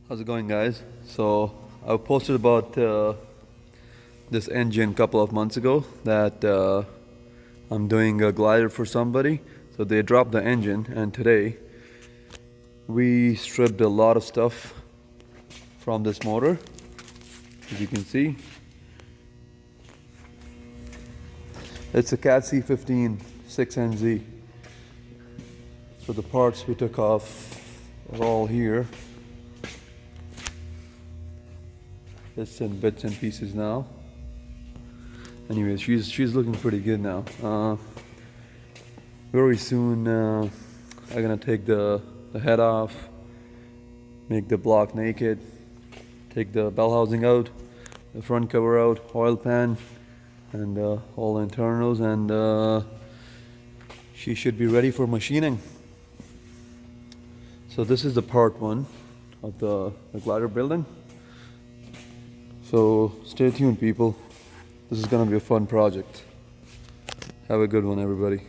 How's it going, guys? So I posted about this engine a couple of months ago that I'm doing a glider for somebody. So they dropped the engine, and today we stripped a lot of stuff from this motor, as you can see. It's a Cat C15 6NZ. So the parts we took off are all here. It's in bits and pieces now. Anyways, she's looking pretty good now. Very soon I'm gonna take the head off, make the block naked, take the bell housing out, the front cover out, oil pan, and all the internals, and she should be ready for machining. So this is the part one of the glider building. So stay tuned, people. This is gonna be a fun project. Have a good one, everybody.